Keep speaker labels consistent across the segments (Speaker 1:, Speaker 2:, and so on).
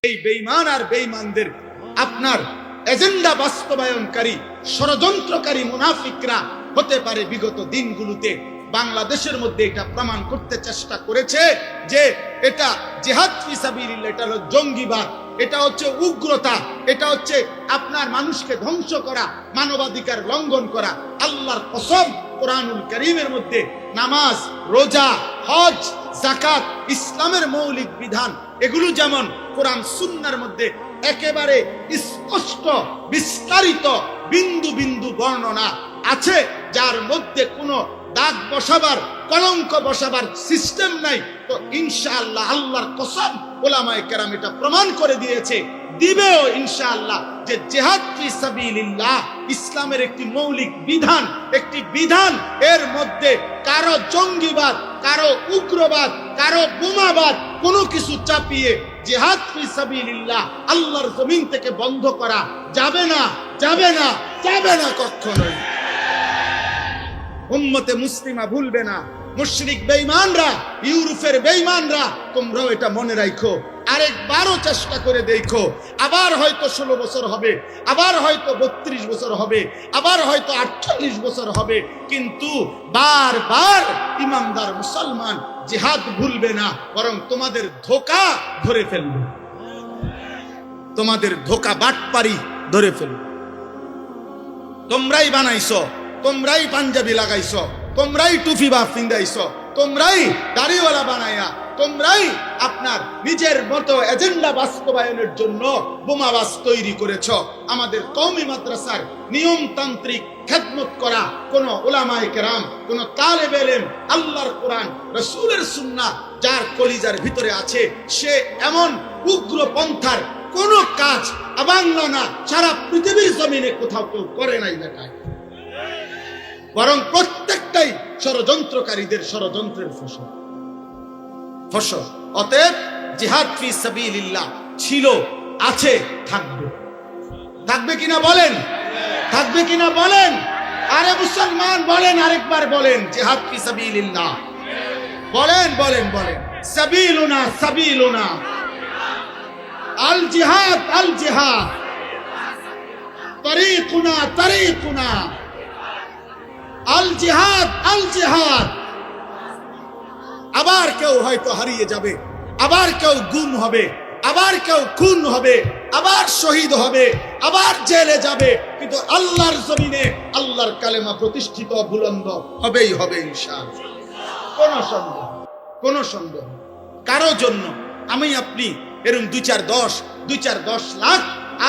Speaker 1: এই বেঈমান আর বেঈমানদের আপনার এজেন্ডা বাস্তবায়নকারী ষড়যন্ত্রকারী মুনাফিকরা হতে পারে বিগত দিনগুলোতে বাংলাদেশের মধ্যে এটা প্রমাণ করতে চেষ্টা করেছে যে এটা জিহাদ ফি সাবিলিল্লাহ, এটা হলো জঙ্গিবাদ, এটা হচ্ছে উগ্রতা, এটা হচ্ছে আপনার মানুষকে ধ্বংস করা, মানবাধিকার লঙ্ঘন করা। আল্লাহর কসম, কোরআনুল কারীমের মধ্যে নামাজ, রোজা, হজ, যাকাত, ইসলামের মৌলিক বিধান, এগুলো যেমন কোরআন সুন্নাহর মধ্যে একেবারে স্পষ্ট বিস্তারিত বিন্দু বিন্দু বর্ণনা আছে, যার মধ্যে কোনো দাগ বসাবার, কলঙ্ক বসাবার সিস্টেম নাই। তো ইনশাআল্লাহ আল্লাহর কসম উলামায়ে কেরাম এটা প্রমাণ করে দিয়েছে, দিবেও ইনশাআল্লাহ, যে জিহাদ ফি সাবিলিল্লাহ ইসলামের একটি মৌলিক বিধান, একটি বিধান। এর মধ্যে কারো জঙ্গিবাদ, কারো উগ্রবাদ, কারো বোমাবাদ কোনো কিছু চাপিয়ে জিহাদ ফি সাবিলিল্লাহ আল্লাহর জমিন থেকে বন্ধ করা যাবে না, যাবে না, যাবে না কখনোই। উম্মতে মুসলিমা ভুলবে না, মুশরিক বেঈমানরা, ইউরোপের বেঈমানরা, তোমরাও এটা মনে রাখো। আরেকবারও চেষ্টা করে দেখো, আবার হয়তো 16 বছর হবে, আবার হয়তো 32 বছর হবে, আবার হয়তো 48 বছর হবে, কিন্তু বারবার ইমানদার মুসলমান জিহাদ ভুলবে না, বরং তোমাদের ধোঁকা ধরে ফেলবে, তোমাদের ধোঁকা বাটপারি ধরে ফেলবে। তোমরাই বানাইছো, তোমরাই পাঞ্জাবি লাগাইছো, তোমরাই টুপি বা পিন্দাইছো, তোমরাই দাড়িওয়ালা বানাইয়া, তোমরাই আপনার নিজের মতো এজেন্ডা বাস্তবায়নের জন্য বোমাবাজ তৈরি করেছো। আমাদের কওমি মাদ্রাসার নিয়মতান্ত্রিক খেদমত করা কোন উলামায়ে কেরাম, কোন তালেবে ইলম, আল্লাহর কোরআন, রাসূলের সুন্নাহ যার কলিজার ভিতরে আছে, সে এমন উগ্র পন্থার কোন কাজ বাংলা না, সারা পৃথিবীর জমিনে কোথাও কেউ করে নাই বেটায়, বরং প্রত্যেকটাই ষড়যন্ত্রকারীদের ষড়যন্ত্রের ফসল। অতএব জিহাদ ফি সাবিলিল্লাহ ছিল, আছে, থাকবে। থাকবে কিনা বলেন? থাকবে কিনা বলেন? আরে মুসলমান বলেন, আরেকবার বলেন, জিহাদ ফি সাবিলিল্লাহ বলেন, বলেন, বলেন। সাবিলুনা, সাবিলুনা, আল জিহাদ, আল জিহাদ, তরিকুনা, তরিকুনা, আল জিহাদ, আল জিহাদ। আবার কেউ হয়তো হারিয়ে যাবে, আবার কেউ গুম হবে, আবার কেউ খুন হবে, আবার শহীদ হবে, আবার জেলে যাবে, কিন্তু আল্লাহর জমিনে আল্লাহর কালেমা প্রতিষ্ঠিত বুলন্দ হবেই হবে ইনশাআল্লাহ। কোন সন্দেহ, কোন সন্দেহ কারো জন্য আমি আপনি এরকম 2-4-10 লাখ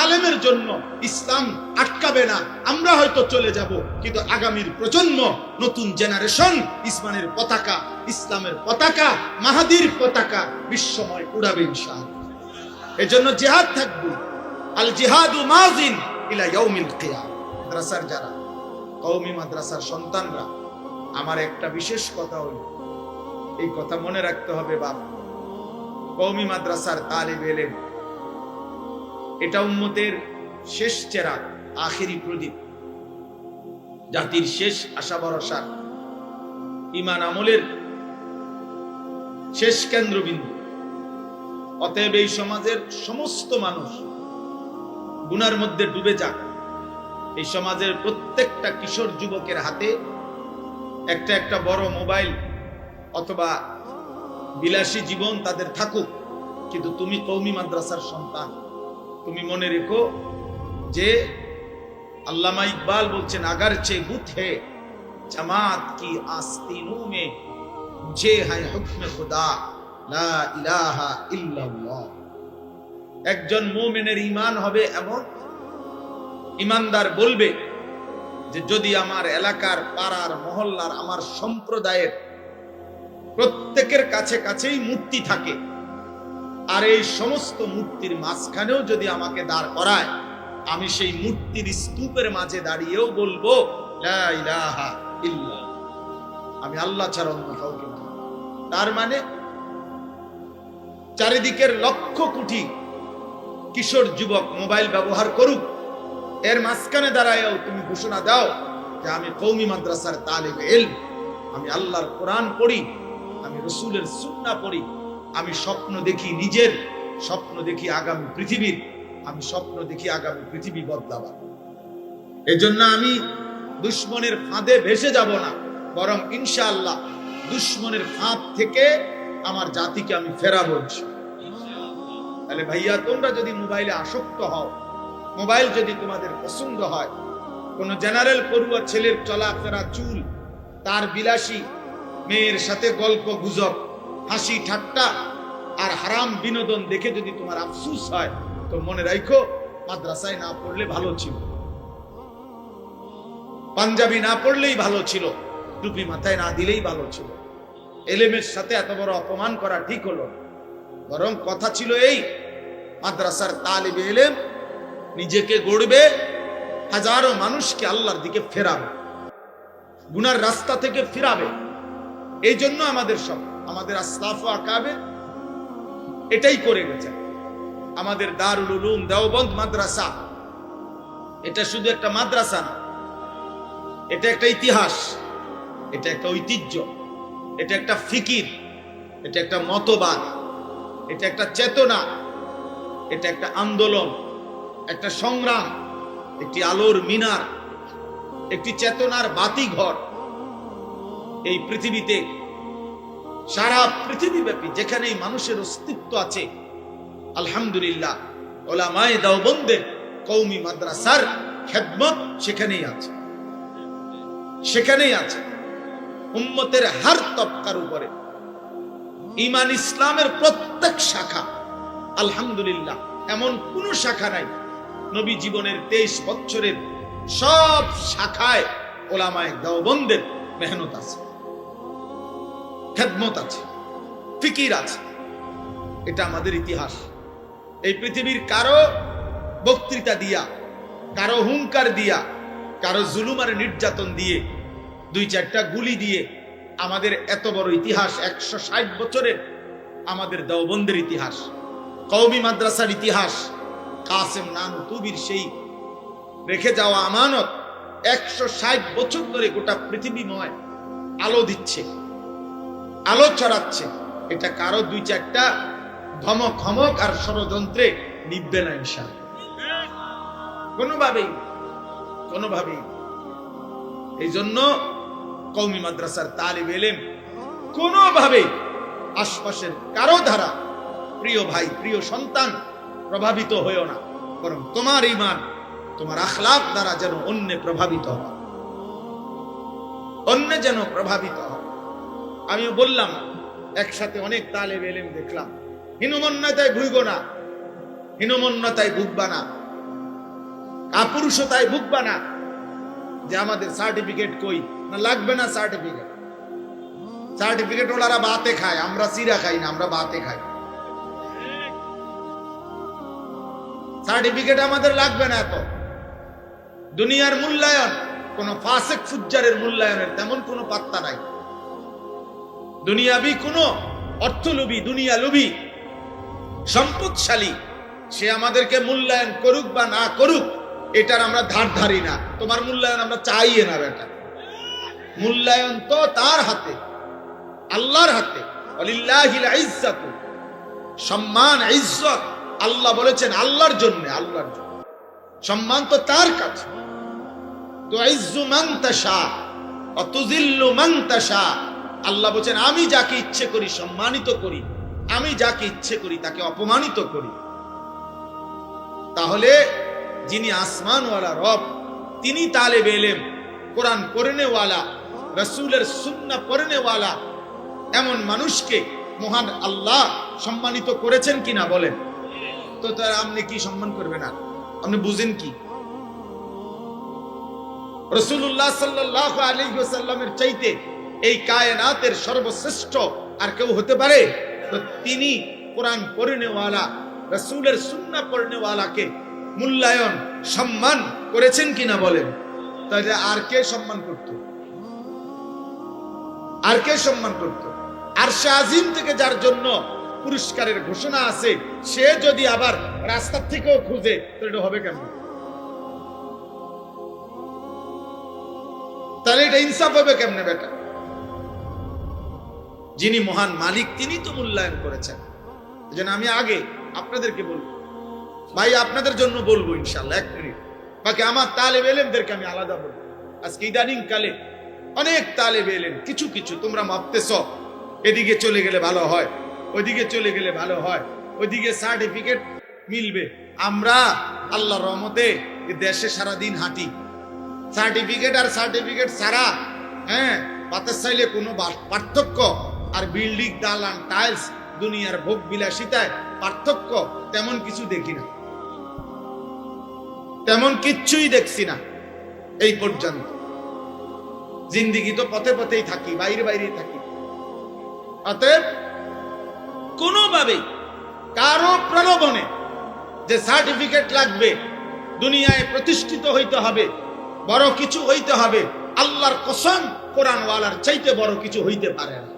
Speaker 1: আলেমের জন্য ইসলাম আটকাবে না। আমরা হয়তো চলে যাব, কিন্তু আগামীর প্রজন্ম, নতুন জেনারেশন ইসলামের পতাকা, ইসলামের পতাকা, মাহাদির পতাকা বিশ্বময় উড়াবে ইনশাআল্লাহ। এজন্য জিহাদ থাকবে। আল জিহাদু মাযিন ইলা ইয়াউমিল কিয়ামah। মাদ্রাসার যারা কওমি মাদ্রাসার সন্তানরা, আমার একটা বিশেষ কথা হলো, এই কথা মনে রাখতে হবে বাপ, কওমি মাদ্রাসার তালিবে ইলম এটা উম্মতের শেষ চেরাগ, আখেরি প্রদীপ, জাতির শেষ আশা ভরসা, ঈমান আমলের শেষ কেন্দ্রবিন্দু। অতএব এই সমাজের সমস্ত মানুষ গুনার মধ্যে ডুবে যাক, এই সমাজের প্রত্যেকটা কিশোর যুবকের হাতে একটা একটা বড় মোবাইল অথবা বিলাসী জীবন তাদের থাকুক, কিন্তু তুমি কওমি মাদ্রাসার সন্তান, তুমি মনে রেখো যে আল্লামা ইকবাল বলছেন, আগার চে বুত হে জামাত কি আস্তিনু মে মুঝে হ্যায় হুকমে খুদা লা ইলাহা ইল্লাল্লাহ। একজন মুমিনের ঈমান হবে এমন, ঈমানদার বলবে যে যদি আমার এলাকার, পাড়ার, মহল্লার, আমার সম্প্রদায়ের প্রত্যেকের কাছে কাছেই মূর্তি থাকে, আর এই সমস্ত মূর্তির মাঝখানেও যদি আমাকে দাঁড় করায়, আমি সেই মূর্তির স্তূপের মাঝে দাঁড়িয়েও বলবো লা ইলাহা ইল্লাল্লাহ, আমি আল্লাহ ছাড়া অন্য কাউকে মানি। তার মানে চারিদিকের লক্ষ কোটি কিশোর যুবক মোবাইল ব্যবহার করুক, এর মাঝখানে দাঁড়ায়ও তুমি ঘোষণা দাও যে আমি কওমি মাদ্রাসার তালিবে ইলম, আমি আল্লাহর কোরআন পড়ি, আমি রাসূলের সুন্নাহ পড়ি, আমি স্বপ্ন দেখি নিজের স্বপ্ন দেখি আগামী পৃথিবীর, আমি স্বপ্ন দেখি আগামী পৃথিবী বদলাবার। এজন্য আমি দুশ্মনের ফাঁদে ভেসে যাব না, বরং ইনশাআল্লাহ দুশ্মনের ফাঁদ থেকে আমার জাতিকে আমি ফেরাবো। তাহলে ভাইয়া, তোমরা যদি মোবাইলে আসক্ত হও, মোবাইল যদি তোমাদের পছন্দ হয়, কোন জেনারেল পড়ুয়া ছেলের চলাফেরা, চুল, তার বিলাসী মেয়ের সাথে গল্প গুজব, হাসি ঠাট্টা আর হারাম বিনোদন দেখে যদি তোমার আফসোস হয়, তো মনে রাখো মাদ্রাসায় না পড়লে ভালো ছিল, পাঞ্জাবি না পড়লেই ভালো ছিল, টুপি মাথায় না দিলেই ভালো ছিল। এলেমের সাথে এত বড় অপমান করা ঠিক হলো? বরং কথা ছিল এই, মাদ্রাসার তালিবে এলেম নিজেকে গড়বে, হাজারো মানুষকে আল্লাহর দিকে ফেরাবে, গুনার রাস্তা থেকে ফিরাবে। এই জন্য আমাদের সব, আমাদের আসলাফ ও আকাবে এটাই করে গেছে। আমাদের দারুল উলুম দেওবন্দ মাদ্রাসা, এটা শুধু একটা মাদ্রাসা না, এটা একটা ইতিহাস, এটা একটা ঐতিহ্য, এটা একটা ফিকির, এটা একটা মতবাদ, এটা একটা চেতনা, এটা একটা আন্দোলন, একটা সংগ্রাম, একটি আলোর মিনার, একটি চেতনার বাতিঘর। এই পৃথিবীতে, সারা পৃথিবীব্যাপী যেখানেই মানুষের অস্তিত্ব আছে, আলহামদুলিল্লাহ উলামায়ে দেওবন্দের কওমি মাদ্রাসার খেদমত সেখানেই আছে, সেখানেই আছে। উম্মতের হার তবকার উপরে ঈমান ইসলামের প্রত্যেক শাখা, আলহামদুলিল্লাহ এমন কোন শাখা নাই, নবী জীবনের 23 বছরের সব শাখায় উলামায়ে দেওবন্দের মেহনত আছে, খেদমত আছে, ফিকির আছে। এটা আমাদের ইতিহাস। এই পৃথিবীর কারো বক্তৃতা দিয়া, কারো হুঙ্কার দিয়া, কারো জুলুম আর নির্যাতন দিয়ে, 2-4টা গুলি দিয়ে আমাদের এত বড় ইতিহাস, 160 বছরের আমাদের দেওবন্দের ইতিহাস, কওমি মাদ্রাসার ইতিহাস, কাসেম নানুতুবির সেই রেখে যাওয়া আমানত 160 বছর ধরে গোটা পৃথিবীময় আলো দিচ্ছে, আলো ছড়াচ্ছে। এটা কারো 2-4টা ধমক হমক আর ষড়যন্ত্রে নিববে না ইনশাআল্লাহ, কোনোভাবেই, কোনোভাবেই। এই জন্য কওমি মাদ্রাসার তালিব ইলম কোনোভাবেই আশপাশের কারো দ্বারা, প্রিয় ভাই, প্রিয় সন্তান, প্রভাবিত হয়েও না, বরং তোমার ঈমান, তোমার আখলাক দ্বারা যেন অন্য প্রভাবিত হয়, অন্য যেন প্রভাবিত হয়। আমিও বললাম, একসাথে অনেক তালেব ইলম দেখলাম, হীনমন্যতায় ভুগো না, হীনমন্যতায় ভুগবা না, কাপুরুষতায় ভুগবা না, যে আমাদের সার্টিফিকেট কই, না লাগবে না সার্টিফিকেট। সার্টিফিকেট ওনারা বাতে খায়, আমরা চিরা খাই না, আমরা বাতে খাই। সার্টিফিকেট আমাদের লাগবে না। এত দুনিয়ার মূল্যায়ন, কোন ফাসিক ফুজ্জারের মূল্যায়নের তেমন কোনো পাত্তা নাই। দুনিয়াবি কোন অর্থলোভী, দুনিয়া লোভী, সম্পদশালী, সে আমাদেরকে মূল্যায়ন করুক বা না করুক, এটার আমরা ধার ধারি না। তোমার মূল্যায়ন আমরা চাইয়ে না বেটা, মূল্যায়ন তো তার হাতে, আল্লাহর হাতে। ওয়ালিল্লাহিল ইজ্জাতু, সম্মান ইজ্জত আল্লাহ বলেছেন আল্লাহর জন্য, আল্লাহর জন্য। সম্মান তো তার কাছে। তুইজ্জু মান তাশা ওয়া তুযিল্লু মান তাশা, আল্লাহ বলেছেন আমি যাকে ইচ্ছে করি সম্মানিত করি, আমি যাকে ইচ্ছে করি তাকে অপমানিত করি। তাহলে যিনি আসমানওয়ালা রব, তিনি তালেব ইলম, কোরআন পড়নেওয়ালা, রাসূলের সুন্নাহ পড়নেওয়ালা এমন মানুষকে মহান আল্লাহ সম্মানিত করেছেন কিনা বলেন তো? তার আপনি কি সম্মান করবেন? না আপনি বুঝেন কি? রাসূলুল্লাহ সাল্লাল্লাহু আলাইহি ওয়াসাল্লামের চাইতে এই কায়নাতের সর্বশ্রেষ্ঠ আর কেউ হতে পারে? তো তিনি কোরআন পড়নেওয়ালা, রাসূলের সুন্নাহ পড়নেওয়ালাকে মূল্যায়ন, সম্মান করেছেন কিনা বলেন? তাহলে আর কে সম্মান করত? আর কে সম্মান করত? আরশে আজিম থেকে যার জন্য পুরস্কারের ঘোষণা আছে, সে যদি আবার রাস্তা থেকেও খুঁজে, তো এটা হবে কেমন? তাহলে এটা ইনসাফ হবে কেমনে বেটা? যিনি মহান মালিক তিনি তো মূল্যায়ন করেছেন। যেন আমি আগে আপনাদেরকে বলবো ভাই, আপনাদের জন্য বলবো ইনশাআল্লাহ, 1 মিনিট। বাকি আমার তালেব ইলমদেরকে আমি আলাদা বলবো। আজকে ইদানিং কালে অনেক তালেব ইলম কিছু কিছু তোমরা ভাবতেছ এদিকে চলে গেলে ভালো হয়, ওইদিকে চলে গেলে ভালো হয়, ওইদিকে সার্টিফিকেট মিলবে। আমরা আল্লাহর রহমতে দেশে সারাদিন হাঁটি, সার্টিফিকেট আর সার্টিফিকেট ছাড়া, হ্যাঁ, পাতের চাইলে কোনো পার্থক্য আর বিল্ডিং, দালান, টাইলস, দুনিয়ার ভোগ বিলাসিতায় পার্থক্য তেমন কিছু দেখি না, তেমন কিচ্ছুই দেখছি না এই পর্যন্ত। জিন্দিগি তো পথে পথেই থাকি, বাইরে বাইরেই থাকি। অতএব কোনোভাবেই কারো প্রলোভনে যে সার্টিফিকেট লাগবে, দুনিয়ায় প্রতিষ্ঠিত হইতে হবে, বড় কিছু হইতে হবে, আল্লাহর কসম কোরআনওয়ালার চাইতে বড় কিছু হইতে পারে না,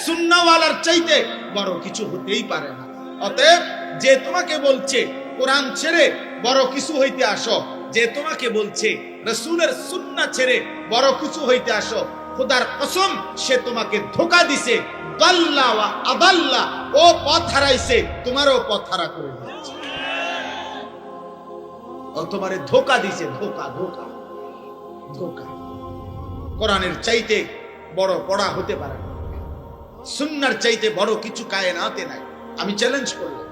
Speaker 1: সুন্নাহওয়ালার চাইতে বড় কিছু হতেই পারে না। অতএব যে তোমাকে বলছে কোরআন ছেড়ে বড় কিছু হইতে আসো, যে তোমাকে বলছে রাসূলের সুন্নাহ ছেড়ে বড় কিছু হইতে আসো, খোদার কসম সে তোমাকে ধোঁকা দিছে, দাল্লা ওয়া আদাল্লা, ও পথ হারাইছে, তোমারও পথ হারা করে দিয়েছে। ও তোমারে ধোঁকা দিছে, ধোঁকা ধোঁকা ধোঁকা। কোরআনের চাইতে বড় পড়া হতে পারে না, সুন্নাহর চাইতে বড় কিছু কায়নাতে নাই। আমি চ্যালেঞ্জ করলাম,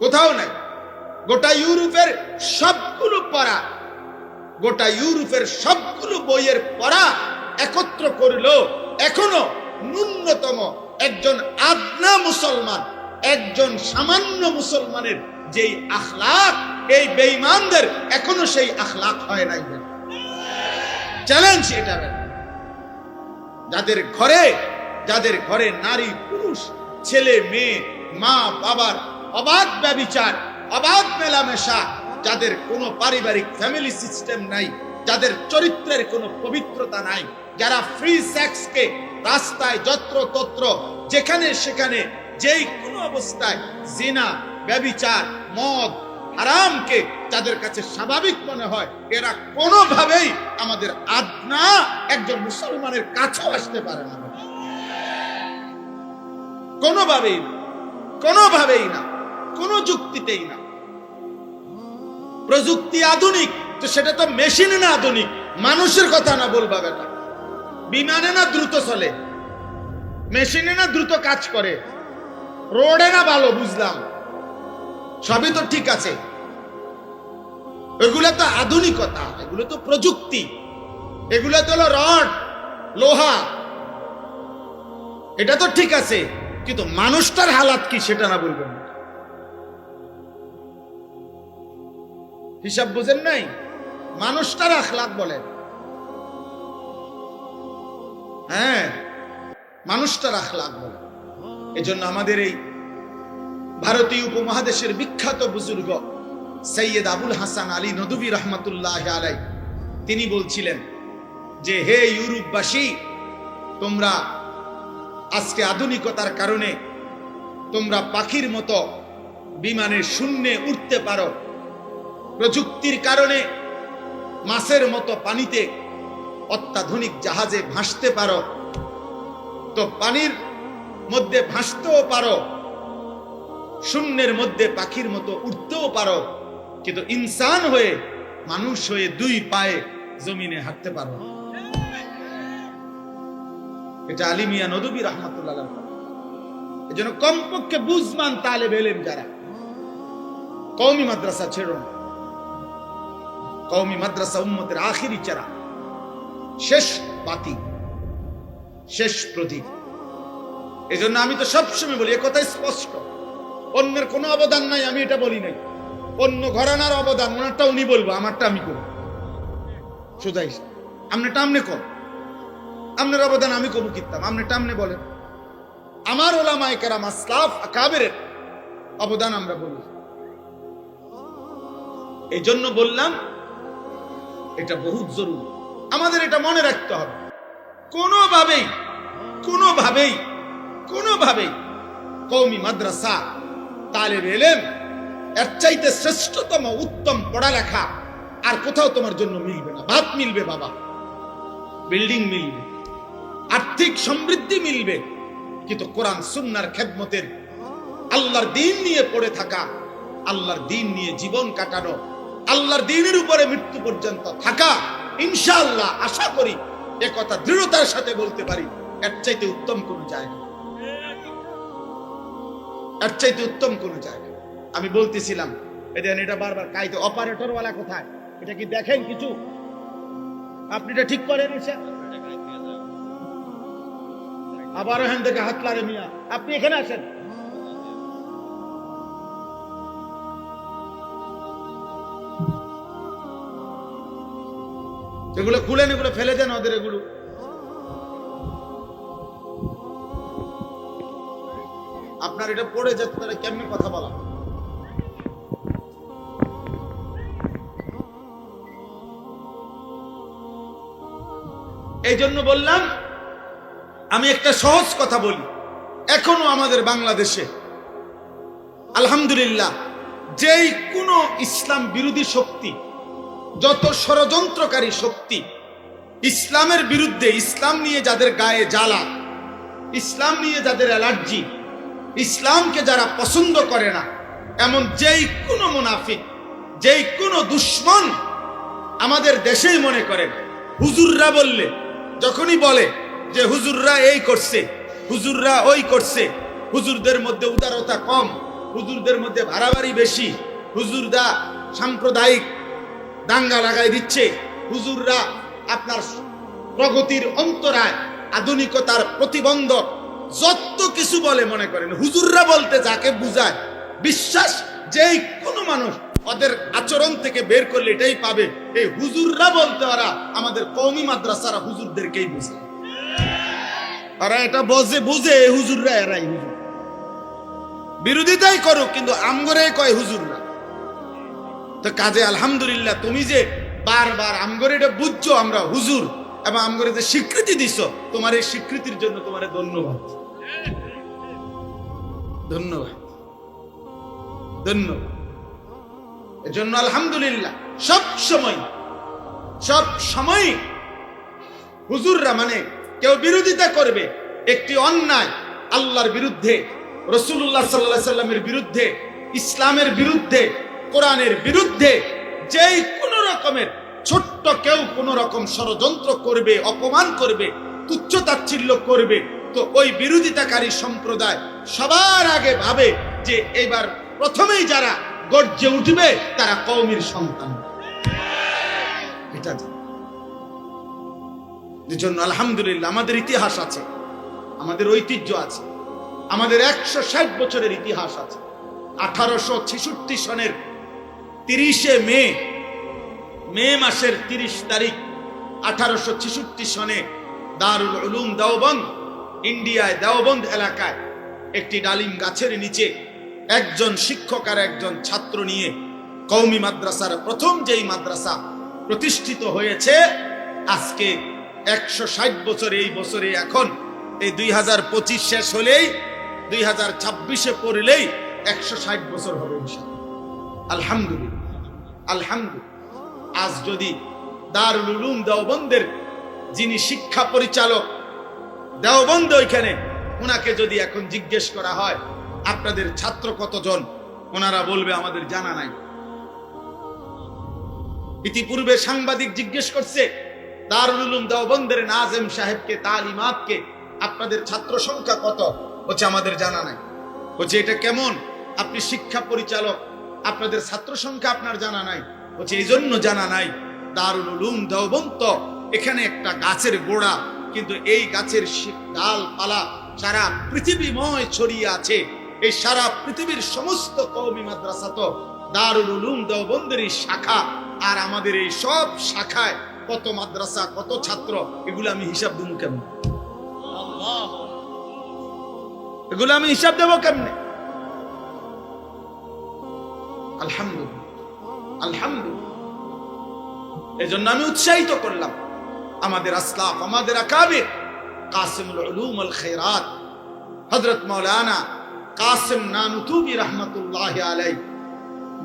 Speaker 1: কোথাও নাই। গোটা ইউরোপের সবগুলো পড়া, গোটা ইউরোপের সবগুলো বইয়ের পড়া একত্র করলো, এখনো ন্যূনতম একজন আদনা মুসলমান, একজন সামান্য মুসলমানের যেই আখলাক, এই বেঈমানদের এখনো সেই আখলাক হয় নাই। চ্যালেঞ্জ এটা। যাদের ঘরে নারী পুরুষ, ছেলে মেয়ে, মা বাবার অবাধ ব্যভিচার, অবাধ মেলামেশা, যাদের কোনো পারিবারিক ফ্যামিলি সিস্টেম নাই, যাদের চরিত্রের কোনো পবিত্রতা নাই, যারা ফ্রি সেক্সকে রাস্তায় যত্র তত্র যেখানে সেখানে যেই কোনো অবস্থায় জিনা, ব্যভিচার, মদ, হারামকে যাদের কাছে স্বাভাবিক মনে হয়, এরা কোনোভাবেই আমাদের আদনা একজন মুসলমানের কাছেও আসতে পারে না, কোনোভাবেই না, কোনোভাবেই না, কোনো যুক্তিতেই না। প্রযুক্তি আধুনিক, তো সেটা তো মেশিনে না আধুনিক, মানুষের কথা না বলবা বেটা। বিমানে না দ্রুত চলে, মেশিনে না দ্রুত কাজ করে, রোডে না ভালো, বুঝলাম, সবই তো ঠিক আছে। এগুলো তো আধুনিকতা, এগুলো তো প্রযুক্তি, এগুলো তো হলো রড, লোহা, এটা তো ঠিক আছে, কিন্তু মানুষটার হালাত কি সেটা না বলবেন। হিসাব বুঝেন নাই? মানুষটার আখলাক বলেন, হ্যাঁ, মানুষটার আখলাক বলেন। এজন্য আমাদের এই ভারতীয় উপমহাদেশের বিখ্যাত বুজুর্গ সৈয়দ আবুল হাসান আলী নদভী রহমতুল্লাহ আলাই, তিনি বলছিলেন যে, হে ইউরোপবাসী, তোমরা আজকে আধুনিকতার কারণে তোমরা পাখির মতো বিমানের শূন্যে উঠতে পারো, প্রযুক্তির কারণে মাছের মতো পানিতে অত্যাধুনিক জাহাজে ভাসতে পারো, তো পানির মধ্যে ভাসতেও পারো, শূন্যের মধ্যে পাখির মতো উঠতেও পারো, কিন্তু ইনসান হয়ে, মানুষ হয়ে 2 পায়ে জমিনে হাঁটতে পারো। এটা আলী মিয়া নদভী রহমতুল্লাহ। এজন্য কমপক্ষে বুঝমান তালেব ইলম যারা, কওমি মাদ্রাসা ছেড়ো না। কওমি মাদ্রাসা উম্মতের আখিরি চারা, শেষ বাতি, শেষ প্রদীপ। এজন্য আমি তো সবসময় বলি, একথাই স্পষ্ট, অন্যের কোনো অবদান নাই, আমি এটা বলি নাই। অন্য ঘরানার অবদান, ওনারটা উনি বলবো, আমারটা আমি করব। সুদাই আমনেটা আমনে কর, আমনের অবদান আমি কবু কিতাম, আমনেটা আমনে বলেন। আমার ওলামায়ে কেরাম আসলাফ আকাবেরের অবদান আমরা বলি। এই জন্য বললাম এটা বহুত জরুরি, আমাদের এটা মনে রাখতে হবে। কোনোভাবেই কোনোভাবেই কোনোভাবেই কওমি মাদ্রাসা, তালেব ইলম, এর চাইতে শ্রেষ্ঠতম উত্তম পড়ালেখা আর কোথাও তোমার জন্য মিলবে না। ভাত মিলবে বাবা, বিল্ডিং মিলবে, আর্থিক সমৃদ্ধি মিলবে, কিন্তু কোরআন সুন্নাহর খেদমতের আল্লাহর দ্বীন নিয়ে পড়ে থাকা, আল্লাহর দ্বীন নিয়ে জীবন কাটানো, আল্লাহর দ্বীনের উপরে মৃত্যু পর্যন্ত থাকা, ইনশাআল্লাহ আশা করি একথা দৃঢ়তার সাথে বলতে পারি, এর চাইতে উত্তম কোন জায়গা, এর চাইতে উত্তম কোন জায়গা। আমি বলতেছিলাম এটা বারবার কাইতে অপারেটর ওয়ালা কোথায়, এটা কি দেখেন কিছু? আপনি এটা ঠিক করেন এসে আবার এখান থেকে হাত লারে মিয়া, আপনি এখানে আসেন। এগুলো খুলেন, এগুলো ফেলে দেন ওদের, এগুলো আপনার এটা পড়ে যেতে তারা কেমনে কথা বলা। এই জন্য বললাম আমি একটা সহজ কথা বলি, এখনো আমাদের বাংলাদেশে আলহামদুলিল্লাহ যেই কোনো ইসলাম বিরোধী শক্তি, যত ষড়যন্ত্রকারী শক্তি, ইসলামের বিরুদ্ধে, ইসলাম নিয়ে যাদের গায়ে জ্বালা, ইসলাম নিয়ে যাদের অ্যালার্জি, ইসলামকে যারা পছন্দ করে না, এমন যেই কোনো মুনাফিক, যেই কোনো দুশ্মন আমাদের দেশেই মনে করেন হুজুররা বললে, যখনই বলে যে হুজুররা এই করছে, হুজুররা ওই করছে, হুজুরদের মধ্যে উদারতা কম, হুজুরদের মধ্যে ভাড়াবাড়ি বেশি, হুজুররা সাম্প্রদায়িক দাঙ্গা লাগাই দিচ্ছে, হুজুররা আপনার প্রগতির অন্তরায়, আধুনিকতার প্রতিবন্ধক, যত কিছু বলে মনে করেন হুজুররা বলতে যাকে বুঝায়, বিশ্বাস যেই কোনো মানুষ ওদের আচরণ থেকে বের করলে এটাই পাবে, এই হুজুররা বলতে ওরা আমাদের কওমি মাদ্রাসারা হুজুরদেরকেই বুঝে, ওরা এটা বুঝে হুজুররা, এরাই হুজুর, বিরোধিতাই করুক কিন্তু আমগরে কয় হুজুররা। তো কাজে আলহামদুলিল্লাহ তুমি যে বারবার আমগরে এটা বুঝছো আমরা হুজুর, এবং আমগরে যে স্বীকৃতি দিছ, তোমার এই স্বীকৃতির জন্য তোমার ধন্যবাদ, ধন্যবাদ, ধন্যবাদ। এজন্য আলহামদুলিল্লাহ সব সময় হুজুররা মানে কেউ বিরোধিতা করবে একটি অন্যায়, আল্লাহর বিরুদ্ধে, রাসূলুল্লাহ সাল্লাল্লাহু আলাইহি সাল্লামের বিরুদ্ধে, ইসলামের বিরুদ্ধে, কোরআনের বিরুদ্ধে, যেই কোনো রকমের ছোট্ট কেউ কোন রকম ষড়যন্ত্র করবে, অপমান করবে, তুচ্ছতাচ্ছিল্য করবে, তো ওই বিরোধিতাকারী সম্প্রদায় সবার আগে ভাবে যে এবার প্রথমেই যারা গর্জে উঠবে তারা কওমের সন্তান। এটা জন্য আলহামদুলিল্লাহ আমাদের ইতিহাস আছে, আমাদের ঐতিহ্য আছে, আমাদের 160 বছরের ইতিহাস আছে। 1866 সনের 30 মে মাসের 30 তারিখ 1866 সনে দারুল উলুম দেওবন্দ, ইন্ডিয়ায় দেওবন্দ এলাকায় একটি ডালিম গাছের নিচে একজন শিক্ষক আর একজন ছাত্র নিয়ে কওমি মাদ্রাসার প্রথম যেই মাদ্রাসা প্রতিষ্ঠিত হয়েছে, আজকে 160 বছর, এই বছরে এখন এই 2025 শেষ হলেই 2026-এ পড়লেই 160 বছর হবে ইনশাআল্লাহ। আলহামদুলিল্লাহ, আলহামদুলিল্লাহ। আজ যদি দারুল উলুম দেওবন্দের যিনি শিক্ষা পরিচালক দেওবন্দ, ওইখানে ওনাকে যদি এখন জিজ্ঞেস করা হয় আপনাদের ছাত্র কতজন, ওনারা বলবে আমাদের জানা নাই। ইতিপূর্বে সাংবাদিক জিজ্ঞেস করছে দারুল উলুম দেওবন্দের নাজেম সাহেবকে, তালিমাতকে, আপনাদের ছাত্র সংখ্যা কত? বলছে আমাদের জানা নাই। বলছে এটা কেমন, আপনি শিক্ষা পরিচালক, আপনাদের ছাত্র সংখ্যা আপনার জানা নাই? বলছে এই জন্য জানা নাই, দারুল উলুম দেওবন্দ এখানে একটা গাছের গোড়া, কিন্তু এই গাছের ডালপালা সারা পৃথিবীময় ছড়িয়ে আছে। এই সারা পৃথিবীর সমস্ত কওমি মাদ্রাসা তো দারুল উলুম দেওবন্দেরই শাখা, আর আমাদের এই সব শাখায় কত মাদ্রাসা, কত ছাত্র, এগুলো আমি হিসাব দেব কেমনে? এগুলো আমি হিসাব দেব কেমনে? আলহামদুলিল্লাহ, আলহামদুলিল্লাহ। এজন্য আমি উৎসাহিত করলাম আমাদের আসলাফ, আমাদের আকাবির, কাসিমুল উলুম আল খায়রাত হযরত মাওলানা কাসিম নানুতুবি রাহমাতুল্লাহি আলাইহি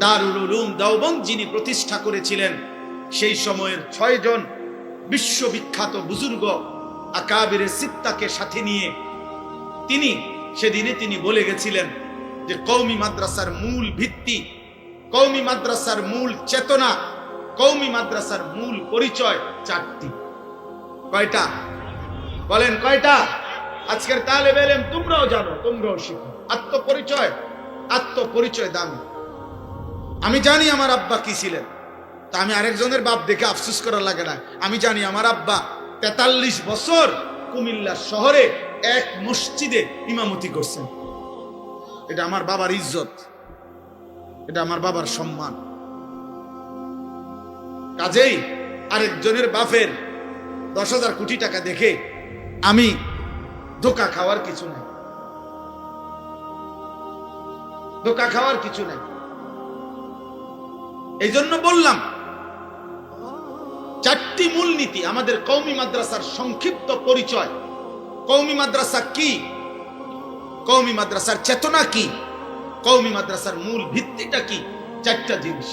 Speaker 1: দারুল উলুম দেওবন্দ যিনি প্রতিষ্ঠা করেছিলেন, সেই সময়ের 6 জন বিশ্ববিখ্যাত বুজুর্গ আকাবিরে সিত্তাকে সাথে নিয়ে তিনি সেদিনে বলে গেছিলেন যে কওমি মাদ্রাসার মূল ভিত্তি, কওমি মাদ্রাসার মূল চেতনা, কওমি মাদ্রাসার মূল পরিচয় চারটি। কয়টা বলেন? কয়টা? আজকের তালেবে ইলম তোমরাও জানো, তোমরাও শিখো। আত্মপরিচয়, আত্মপরিচয় দামি। আমি জানি আমার আব্বা কি ছিলেন, তা আমি আরেকজনের বাপ দেখে আফসোস করা লাগে না। আমি জানি আমার আব্বা 43 বছর কুমিল্লা শহরে এক মসজিদে ইমামতি করছেন। এটা আমার বাবার ইজ্জত, এটা আমার বাবার সম্মান। কাজেই আরেকজনের বাপের 10,000 কোটি টাকা দেখে আমি ধোঁকা খাওয়ার কিছু নাই, ধোঁকা খাওয়ার কিছু নাই। এই জন্য বললাম চারটি মূলনীতি আমাদের কওমি মাদ্রাসার সংক্ষিপ্ত পরিচয়। কওমি মাদ্রাসা কি, কওমি মাদ্রাসার চেতনা কি, কওমি মাদ্রাসার মূল ভিত্তিটা কি, চারটা জিনিস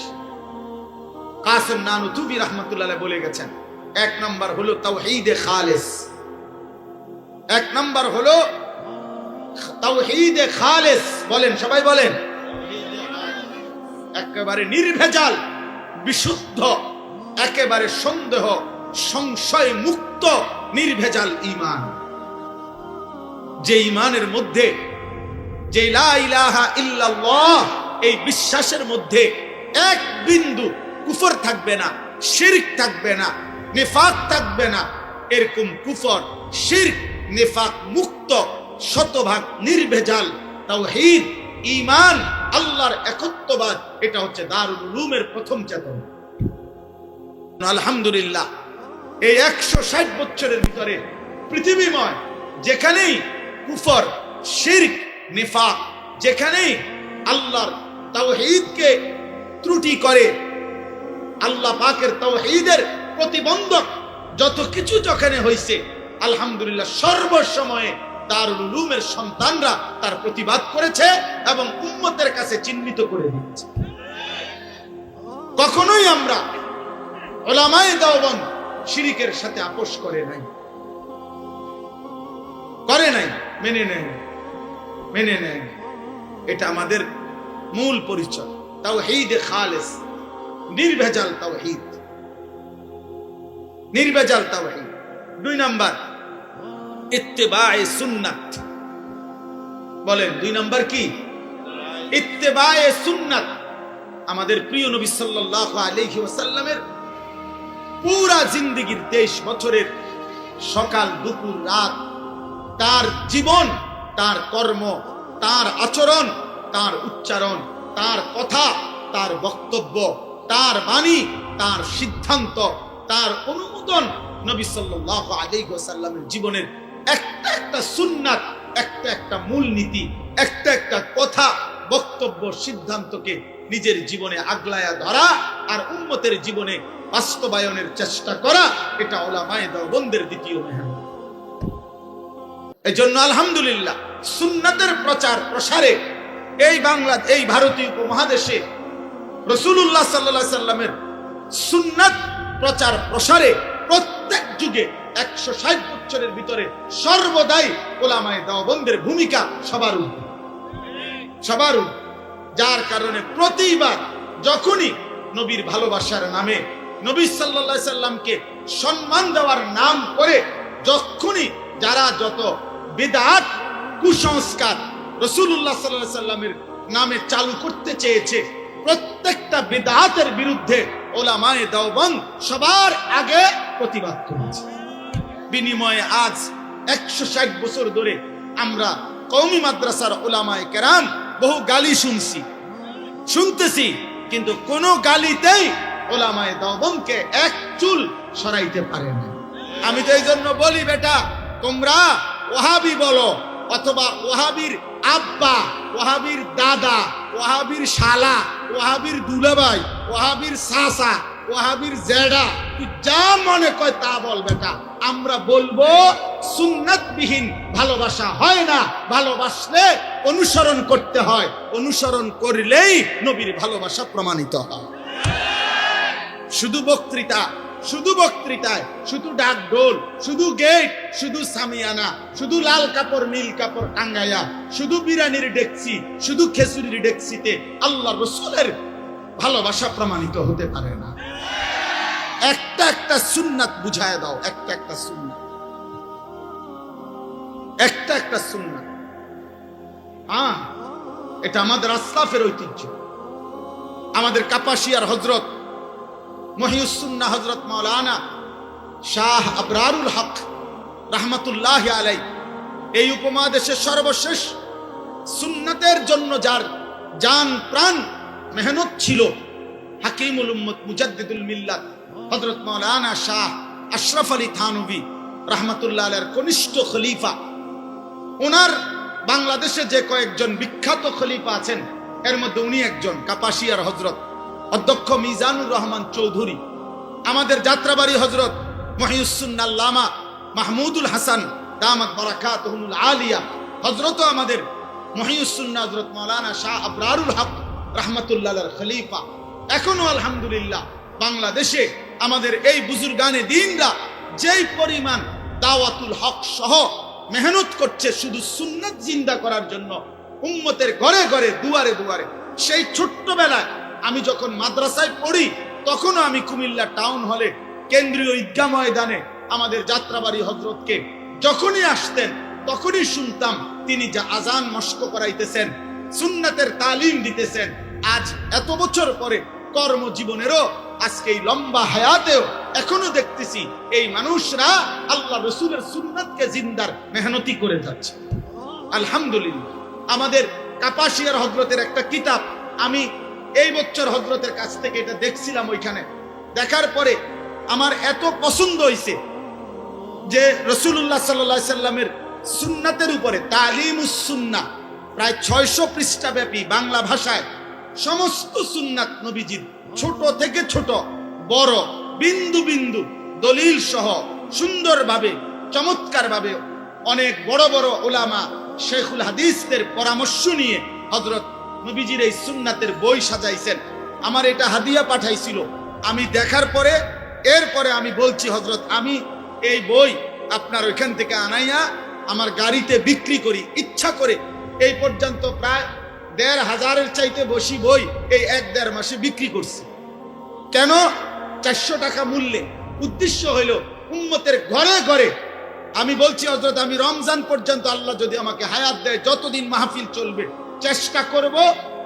Speaker 1: কাসেম নানুতুবি রাহমাতুল্লাহ বলে গেছেন। এক নাম্বার হলো তাওহীদে খালেস, এক নাম্বার হলো তাওহীদে খালেস। বলেন, সবাই বলেন। একেবারে নির্ভেজাল, বিশুদ্ধ, একেবারে সন্দেহ সংশয় মুক্ত নির্ভেজাল ঈমান। যে ঈমানের মধ্যে, যে লা ইলাহা ইল্লাল্লাহ এই বিশ্বাসের মধ্যে এক বিন্দু কুফর থাকবে না, শিরক থাকবে না, নিফাক থাকবে না, এরকম কুফর, শিরক, নিফাক মুক্ত, শতভাগ নির্ভেজাল তাওহীদ, ঈমান, আল্লাহর একত্ববাদ, এটা হচ্ছে দারুল উলুমের প্রথম চেতনা। আলহামদুলিল্লাহ, এই 160 বছরের ভিতরে পৃথিবীময় যেখানেই কুফর, শিরক, নিফাক, যেখানেই আল্লাহর তাওহীদকে ত্রুটি করে, আল্লাহ পাকের তাওহীদের প্রতিবন্ধক যত কিছু যেখানে হয়েছে, আলহামদুলিল্লাহ সর্বসময়ে দারুল উলুমের সন্তানরা তার প্রতিবাদ করেছে এবং উম্মতের কাছে চিহ্নিত করে দিয়েছে। কখনোই আমরা উলামায়ে দেওবন্দ শিরকের সাথে আপোষ করে নাই, করে নাই, মেনে নেয়, মেনে নেয়। এটা আমাদের মূল পরিচয়, তাওহীদে খালেস, নির্ভেজাল তাওহীদ, নির্ভেজাল তাওহীদ। 2 নাম্বার ইত্তেবায়ে সুন্নাত। বলেন 2 নাম্বার কি? ইত্তেবায়ে সুন্নাত। আমাদের প্রিয় নবী সাল্লাল্লাহু আলাইহি ওয়াসাল্লামের পুরা জিন্দেগীর 23 বছরের সকাল দুপুর রাত, তার জীবন, তার কর্ম, তার আচরণ, তার উচ্চারণ, তার কথা, তার বক্তব্য, তার বাণী, তার সিদ্ধান্ত, তার অনুমোদন, নবী সাল্লাল্লাহু আলাইহি ওয়াসাল্লামের জীবনের একটা একটা সুন্নাত, একটা একটা মূলনীতি, একটা একটা কথা, বক্তব্য, সিদ্ধান্তকে নিজের জীবনে আগলায়া ধরা আর উম্মতের জীবনে বাস্তবায়নের চেষ্টা করা, এটা উলামায়ে দেওবন্দের দ্বিতীয় মেহনত। এজন্য আলহামদুলিল্লাহ সুন্নাতের প্রচার প্রসারে এই বাংলা, এই ভারতীয় উপমহাদেশে রাসূলুল্লাহ সাল্লাল্লাহু আলাইহি সাল্লামের সুন্নাত প্রচার প্রসারে প্রত্যেক যুগে 160 বছরের ভিতরে সর্বদাই উলামায়ে দেওবন্দের ভূমিকা সবার উপরে, সবার উপরে। যার কারণে প্রতিবার যখনই নবীর ভালোবাসার নামে, নবী সাল্লাল্লাহু আলাইহি সাল্লামকে সম্মান দেওয়ার নাম করে যখনই যারা যত বিদআত, কুসংস্কার রাসূলুল্লাহ সাল্লাল্লাহু আলাইহি সাল্লামের নামে চালু করতে চেয়েছে, প্রত্যেকটা বিদআতের বিরুদ্ধে উলামায়ে দেওবন্দ সবার আগে প্রতিবাদ করেছে। বিনিময়ে আজ 160 বছর ধরে আমরা কওমি মাদ্রাসার উলামায়ে কেরাম বহু গালি শুনতেছি, কিন্তু কোন গালিতেই উলামায়ে দেওবন্দকে এক চুল সরাইতে পারে না। আমি তো এই জন্য বলি, বেটা তোমরা ওয়াহাবি বলো, অথবা ওয়াহাবির আব্বা, ওয়াহাবির দাদা, ওয়াহাবির শালা, ওয়াহাবির দুলাভাই, ওয়াহাবির চাচা, ওয়াহাবির জেডা, তুই যা মনে কয় তা বল বেটা। আমরা বলবো সুন্নাতবিহীন ভালোবাসা হয় না, ভালোবাসলে অনুসরণ করতে হয়, অনুসরণ করলেই নবীর ভালোবাসা প্রমাণিত হয়। শুধু বক্তৃতা, শুধু বক্তৃতায়, শুধু ডাকডোল, শুধু গেট, শুধু সামিয়ানা, শুধু লাল কাপড় নীল কাপড় টাঙ্গাইয়া, শুধু বিরানির ডেকচি, শুধু খেজুরির ডেকচিতে আল্লাহ রসুলের ভালোবাসা প্রমাণিত হতে পারে না। একটা একটা সুন্নাত বুঝায় দাও, একটা একটা সুন্নাত, একটা একটা সুন্নাত। এটা আমাদের আসলাফের ঐতিহ্য। আমাদের কাপাসিয়ার হযরত মহিউস সুন্নাহ হযরত মাওলানা শাহ আবরারুল হক রাহমাতুল্লাহ আলাইহি এই উপমহাদেশের সর্বশেষ সুন্নাতের জন্য যার জান প্রাণ মেহনত ছিল, হাকিমুল উম্মত মুজাদ্দিদুল মিল্লাত হযরত মাওলানা শাহ আশরাফ আলী থানভী রাহমাতুল্লাহ আলাইহির কনিষ্ঠ খলিফা। ওনার বাংলাদেশে যে কয়েকজন বিখ্যাত খলিফা আছেন এর মধ্যে উনি একজন, কাপাসিয়ার হযরত অধ্যক্ষ মিজানুর রহমান চৌধুরী। আমাদের যাত্রাবাড়ি হযরত মহিউস সুন্নাহ আল্লামা মাহমুদুল হাসান দামাত বারাকাতুহুল আলিয়া হযরত আমাদের মহিউস সুন্নাহ হযরত মাওলানা শাহ আবরারুল হক রাহমাতুল্লাহ আলাইহির খলিফা। এখনো আলহামদুলিল্লাহ বাংলাদেশে আমাদের এই বুজুর্গানে দ্বীনরা যেই পরিমাণ দাওয়াতুল হক সহ মেহনত করছে শুধু সুন্নাত জিন্দা করার জন্য উম্মতের ঘরে ঘরে দুয়ারে দুয়ারে। সেই ছোট্টবেলায় আমি যখন মাদ্রাসায় পড়ি তখনও আমি কুমিল্লা টাউন হলে কেন্দ্রীয় ঈদগাহ ময়দানে আমাদের যাত্রাবাড়ি হযরতকে যখনই আসতেন তখনই শুনতাম তিনি যা আজান মস্ক করাইতেছেন, সুন্নাতের তালিম দিতেছেন। আজ এত বছর পরে কর্মজীবনেরও আজকে এই লম্বা হায়াতেও এখনো দেখতেছি এই মানুষরা আল্লাহ রসুলের সুন্নাতকে জিন্দার মেহনতি করে যাচ্ছে। আলহামদুলিল্লাহ। আমাদের কাপাসিয়ার হযরতের একটা কিতাব আমি এই বছর হযরতের কাছ থেকে এটা দেখছিলাম, ওইখানে দেখার পরে আমার এত পছন্দ হয়েছে যে রাসূলুল্লাহ সাল্লাল্লাহু আলাইহি সাল্লামের সুন্নাতের উপরে তালিমুস সুন্নাহ প্রায় 600 পৃষ্ঠা ব্যাপী বাংলা ভাষায় সমস্ত সুন্নাত নবীজির ছোট থেকে ছোট বড় বিন্দু বিন্দু দলিল সহ সুন্দরভাবে চমৎকারভাবে অনেক বড় বড় উলামা শেখুল হাদিসদের পরামর্শ নিয়ে হযরত নবীজির এই সুন্নাতের বই সাজাইছেন। আমার এটা হাদিয়া পাঠাইছিল। আমি দেখার পরে এরপরে আমি বলছি হযরত আমি এই বই আপনার ওইখান থেকে আনাইয়া আমার গাড়িতে বিক্রি করি ইচ্ছা করে। এই পর্যন্ত প্রায় ১৫০০-এর চাইতে বেশি বই এই ১-১.৫ মাসে বিক্রি করছি। কেন? ৪০০ টাকা মূল্যে। উদ্দেশ্য হইল উম্মতের ঘরে ঘরে। আমি বলছি হযরত আমি রমজান পর্যন্ত আল্লাহ যদি আমাকে হায়াত দেয়, যতদিন মাহফিল চলবে চেষ্টা করব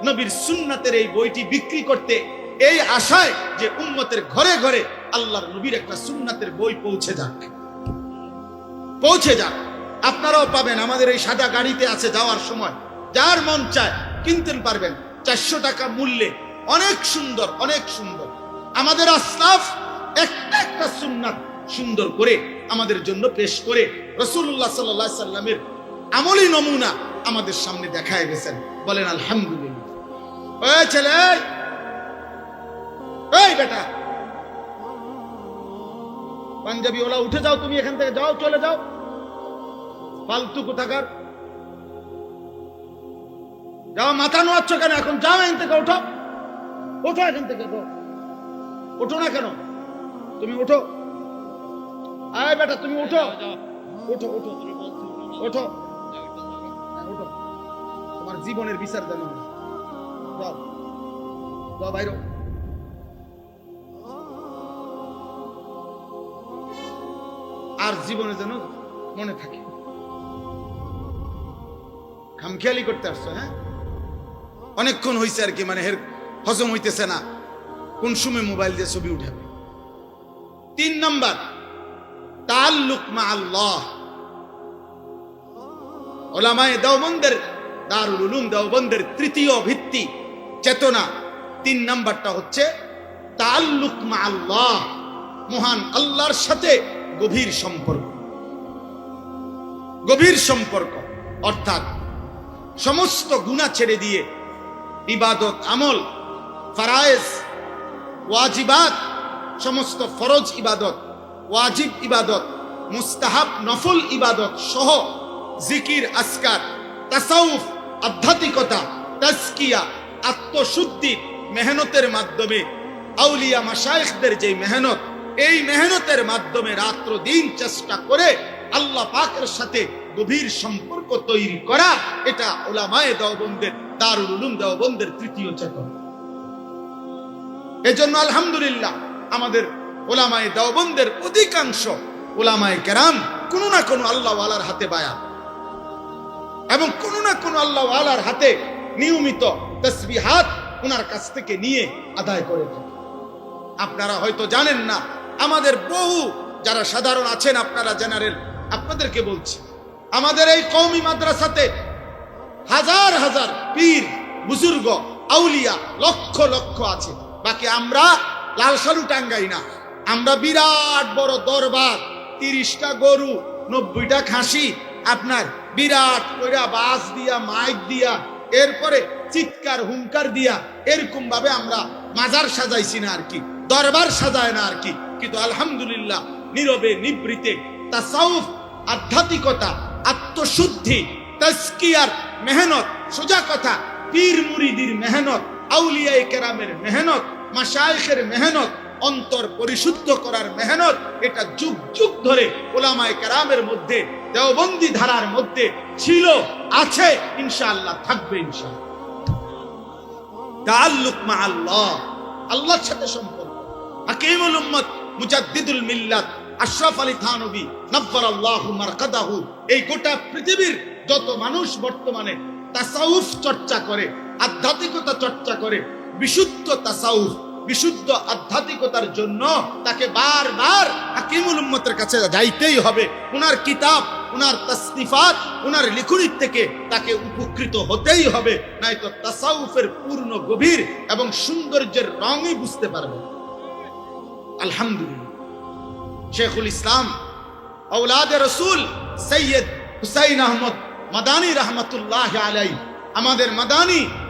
Speaker 1: নবীর সুন্নাতের এই বইটি বিক্রি করতে, এই আশায় যে উম্মতের ঘরে ঘরে আল্লাহর নবীর একটা সুন্নাতের বই পৌঁছে যাক, পৌঁছে যাক। আপনারাও পাবেন, আমাদের এই সাদা গাড়িতে আছে, যাওয়ার সময় যার মন চায় কিনতে পারবেন। ৪০০ টাকা মূল্যে অনেক সুন্দর, অনেক সুন্দর। আমাদের আসলাফ একটা একটা সুন্নাত সুন্দর করে আমাদের জন্য পেশ করে রাসূলুল্লাহ সাল্লাল্লাহু আলাইহি সাল্লামের আমলি নমুনা আমাদের সামনে দেখায় গেছেন। বলেন আলহামদুলিল্লাহ। ওই ছেলে, ওই বেটা পাঞ্জাবি ওলা, উঠে যাও তুমি এখান থেকে, যাও, চলে যাও, ফালতু কোথাকার। যাও, মাথা নোয়াচ্ছ কেন এখন? যাও এখান থেকে, ওঠো, ওঠো এখান থেকে, ওঠো না কেন তুমি? ওঠো। আয় বেটা তুমি ওঠো, ওঠো, ওঠো, ওঠো, ওঠো। তোমার জীবনের বিচার জানো না। যাও, যাও বাইরো। আর জীবনে যেন মনে থাকে। খামখেয়ালি করতে আসছো? হ্যাঁ, অনেকক্ষণ হয়েছে আর কি, মানে এর হজম হইতেছে না, কোন সময় মোবাইল দিয়ে ছবি উঠাবে। ৩ নাম্বার, তাআল্লুক মা আল্লাহ। উলামায়ে দেওবন্দের, দারুল উলুম দেওবন্দের তৃতীয় ভিত্তি চেতনা ৩ নাম্বারটা হচ্ছে তাআল্লুক মা আল্লাহ, মহান আল্লাহর সাথে গভীর সম্পর্ক। গভীর সম্পর্ক অর্থাৎ সমস্ত গুনাহ ছেড়ে দিয়ে ইবাদত আমল, ফরায়েজ, ওয়াজিবাত, সমস্ত ফরজ ইবাদত, ওয়াজিব ইবাদত, মুস্তাহাব নফল ইবাদত সহ জিকির, আসকার, তাসাউফ, আধ্যাত্মিকতা, তাজকিয়া, আত্মশুদ্ধি মেহনতের মাধ্যমে আউলিয়া মাশায়েখদের যে মেহনত, এই মেহনতের মাধ্যমে রাত্র দিন চেষ্টা করে আল্লাহ পাকের সাথে গভীর সম্পর্ক তৈরি করা, এটা উলামায়ে দেওবন্দের, দারুল উলুম দেওবন্দের তৃতীয় চেতনা। এজন্য আলহামদুলিল্লাহ আমাদের উলামায়ে দেওবন্দের অধিকাংশ উলামায়ে কেরাম কোনো না কোনো আল্লাহ ওয়ালার হাতে বায়া এবং কোনো না কোনো আল্লাহ ওয়ালার হাতে নিয়মিত তাসবিহাত ওনার কাছ থেকে নিয়ে আদায় করে থাকে। আপনারা হয়তো জানেন না, আমাদের বহু যারা সাধারণ আছেন, আপনারা জেনারেল, আপনাদেরকে বলছি, আমাদের এই কওমি মাদ্রাসাতে হাজার হাজার পীর বুজুর্গ আউলিয়া লক্ষ লক্ষ আছে। বাকি আমরা লাল সালু টাঙ্গাই না, আমরা বিরাট বড় দরবার, 30টা গরু, 90টা খাসি, আপনার বিরাট কইরা বাস দিয়া, মাইক দিয়া, এরপরে চিৎকার হুঙ্কার দিয়া, এরকম ভাবে আমরা মাজার সাজাইছি না আর কি, দরবার সাজায় না আর কি। কিন্তু আলহামদুলিল্লাহ নীরবে নিবৃতে তাসাউফ, আধ্যাত্মিকতা, আত্মশুদ্ধি, তাজকিয়ার মেহনত, সোজা কথা পীর মুরিদির মেহনত, আউলিয়ায়ে কেরামের মেহনত, মাশায়েখের মেহনত, অন্তর পরিশুদ্ধ করার মেহনত, এটা যুগ যুগ ধরে উলামায়ে কেরামের মধ্যে, দেওবন্দি ধারার মধ্যে ছিল, আছে, ইনশাআল্লাহ থাকবে ইনশাআল্লাহ। তাআল্লুক মা আল্লাহ, আল্লাহর সাথে সম্পর্ক। হাকিমুল উম্মত, মুজাদ্দিদুল মিল্লাত আশরাফ আলী থানভী নব্বারাল্লাহু মারকাদাহু, এই গোটা পৃথিবীর যত মানুষ বর্তমানে তাসাউফ চর্চা করে, আধ্যাত্মিকতা চর্চা করে, বিশুদ্ধ তাসাউফ, বিশুদ্ধ আধ্যাত্মিকতার জন্য তাকে বারবার হাকিমুল উম্মতের কাছে যাইতেই হবে। উনার কিতাব, উনার তাসনিফাত, উনার লিখনির থেকে তাকে উপকৃত হতেই হবে, নয়তো তাসাউফের পূর্ণ গভীর এবং সৌন্দর্যের রঙই বুঝতে পারবে। আলহামদুলিল্লাহ শেখুল ইসলাম আওলাদে রসুল সৈয়দ হুসাইন আহমদ মাদানী রহমতুল্লাহ আলাইহি, আমাদের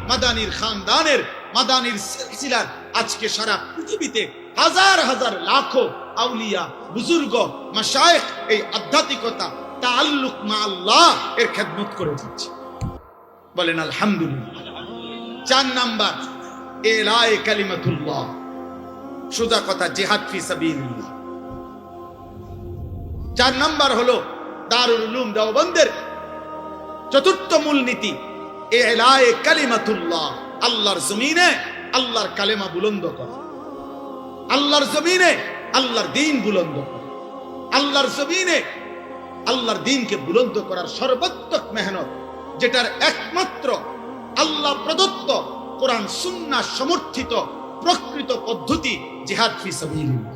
Speaker 1: মাদানীর খানদানের, মাদানীর সিলসিলার আজকে সারা পৃথিবীতে হাজার হাজার লাখো আউলিয়া বুজুর্গ মাশায়েখ এই আধ্যাত্মিকতা তাআল্লুক মা আল্লাহ এর খেদমত করে যাচ্ছে। বলেন আলহামদুলিল্লাহ। 4 নাম্বার ইলায়ে কালিমাতুল্লাহ, সোজা কথা জিহাদ ফি সাবিলিল্লাহ। 4 নাম্বার হলো দারুল উলুম দেওবন্দের চতুর্থ মূলনীতি ইলায়ে কালিমাতুল্লাহ, আল্লাহর জমিনে আল্লাহর কালেমা বুলন্দ করা, আল্লাহর জমিনে আল্লাহর দ্বীন বুলন্দ করা, আল্লাহর জমিনে আল্লাহর দ্বীনকে বুলন্দ করার সর্বাত্মক মেহনত, যেটার একমাত্র আল্লাহ প্রদত্ত কোরআন সুন্নাহ সমর্থিত প্রকৃত পদ্ধতি জিহাদ ফি সাবিলিল্লাহ।